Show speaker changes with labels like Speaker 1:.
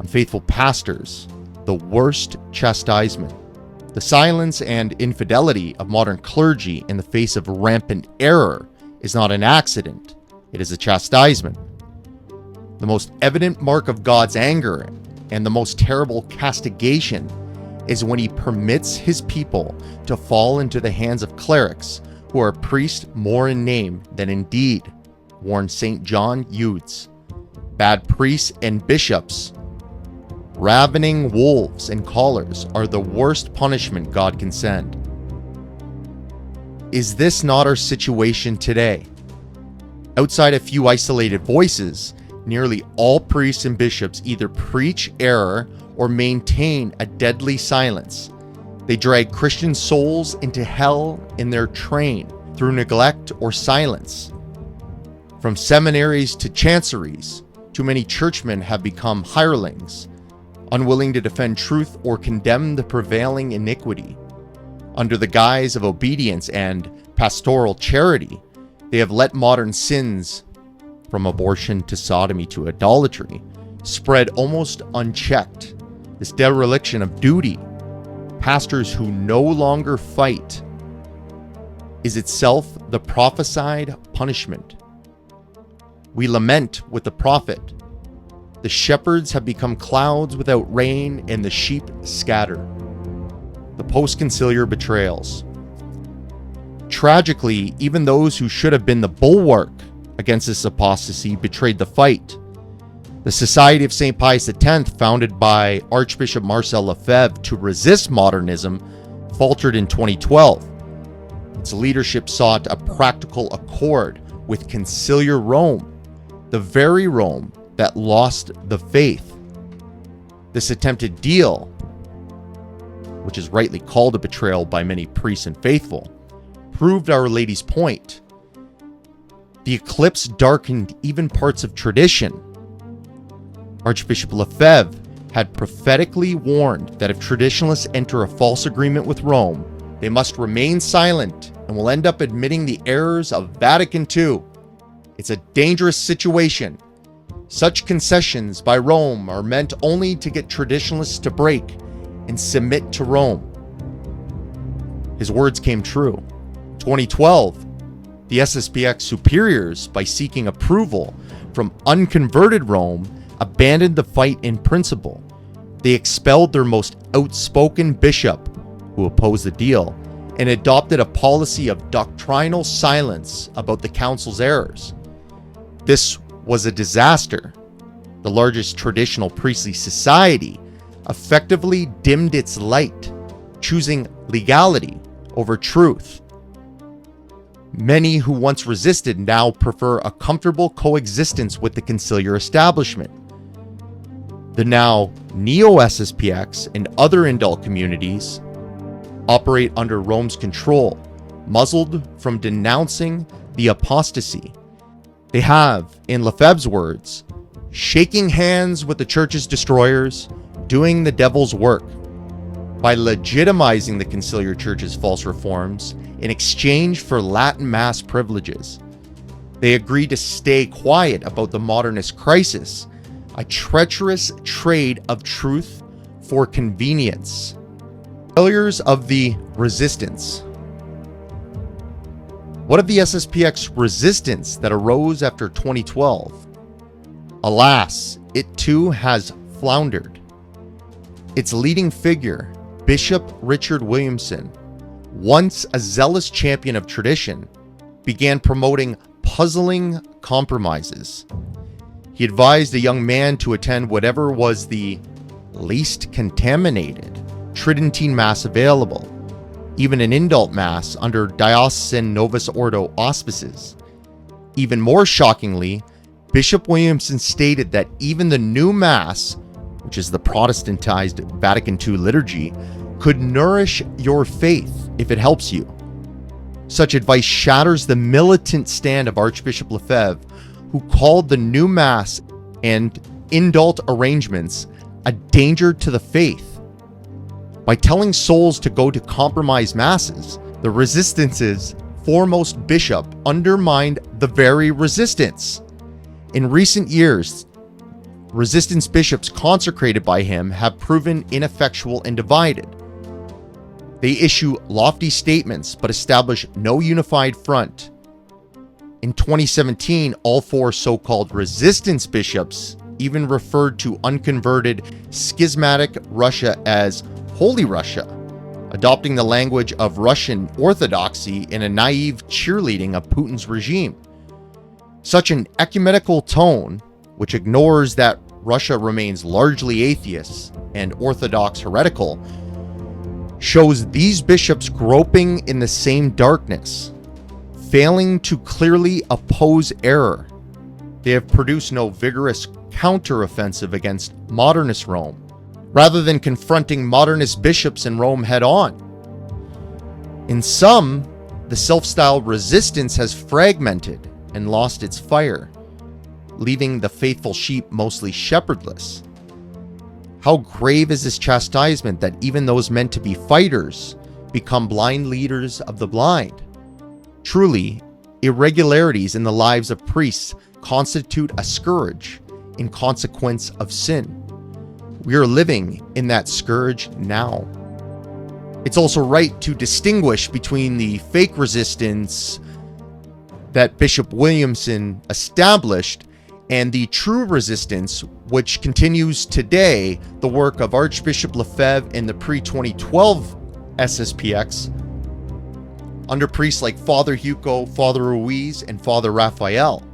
Speaker 1: unfaithful pastors, the worst chastisement. The silence and infidelity of modern clergy in the face of rampant error is not an accident, it is a chastisement. The most evident mark of God's anger and the most terrible castigation is when he permits his people to fall into the hands of clerics who are priests more in name than in deed, warned St. John Eudes. Bad priests and bishops, ravening wolves and callers are the worst punishment God can send. Is this not our situation today? Outside a few isolated voices, nearly all priests and bishops either preach error or maintain a deadly silence. They drag Christian souls into hell in their train through neglect or silence. From seminaries to chanceries, too many churchmen have become hirelings, unwilling to defend truth or condemn the prevailing iniquity. Under the guise of obedience and pastoral charity, they have let modern sins, from abortion to sodomy to idolatry, spread almost unchecked. This dereliction of duty, pastors who no longer fight, is itself the prophesied punishment. We lament with the prophet. The shepherds have become clouds without rain, and the sheep scatter. The post-conciliar betrayals. Tragically, even those who should have been the bulwark against this apostasy betrayed the fight. The Society of St. Pius X, founded by Archbishop Marcel Lefebvre to resist modernism, faltered in 2012. Its leadership sought a practical accord with conciliar Rome, the very Rome that lost the faith. This attempted deal, which is rightly called a betrayal by many priests and faithful, proved Our Lady's point. The eclipse darkened even parts of tradition. Archbishop Lefebvre had prophetically warned that if traditionalists enter a false agreement with Rome, they must remain silent and will end up admitting the errors of Vatican II. It's a dangerous situation. Such concessions by Rome are meant only to get traditionalists to break and submit to Rome. His words came true. 2012, the SSPX superiors, by seeking approval from unconverted Rome, abandoned the fight in principle. They expelled their most outspoken bishop, who opposed the deal, and adopted a policy of doctrinal silence about the council's errors. This was a disaster. The largest traditional priestly society effectively dimmed its light, choosing legality over truth. Many who once resisted now prefer a comfortable coexistence with the conciliar establishment. The now neo-SSPX and other indult communities operate under Rome's control, muzzled from denouncing the apostasy. They have, in Lefebvre's words, shaking hands with the church's destroyers, doing the devil's work. By legitimizing the conciliar church's false reforms in exchange for Latin Mass privileges, they agreed to stay quiet about the modernist crisis, a treacherous trade of truth for convenience. Failures of the resistance. What of the SSPX resistance that arose after 2012? Alas, it too has floundered. Its leading figure, Bishop Richard Williamson, once a zealous champion of tradition, began promoting puzzling compromises. He advised a young man to attend whatever was the least contaminated Tridentine Mass available, even an indult Mass under diocesan Novus Ordo auspices. Even more shockingly, Bishop Williamson stated that even the new Mass, which is the Protestantized Vatican II liturgy, could nourish your faith if it helps you. Such advice shatters the militant stand of Archbishop Lefebvre, who called the new Mass and indult arrangements a danger to the faith. By telling souls to go to compromised Masses, the Resistance's foremost bishop undermined the very resistance. In recent years, resistance bishops consecrated by him have proven ineffectual and divided. They issue lofty statements but establish no unified front. In 2017, all 4 so-called resistance bishops even referred to unconverted schismatic Russia as Holy Russia, adopting the language of Russian orthodoxy in a naive cheerleading of Putin's regime. Such an ecumenical tone, which ignores that Russia remains largely atheist and Orthodox heretical, shows these bishops groping in the same darkness, failing to clearly oppose error. They have produced no vigorous counteroffensive against modernist Rome, rather than confronting modernist bishops in Rome head-on. In some, the self-styled resistance has fragmented and lost its fire, leaving the faithful sheep mostly shepherdless. How grave is this chastisement that even those meant to be fighters become blind leaders of the blind? Truly, irregularities in the lives of priests constitute a scourge in consequence of sin. We are living in that scourge now. It's also right to distinguish between the fake resistance that Bishop Williamson established and the true resistance, which continues today, the work of Archbishop Lefebvre in the pre-2012 SSPX, under priests like Father Hugo, Father Ruiz, and Father Raphael.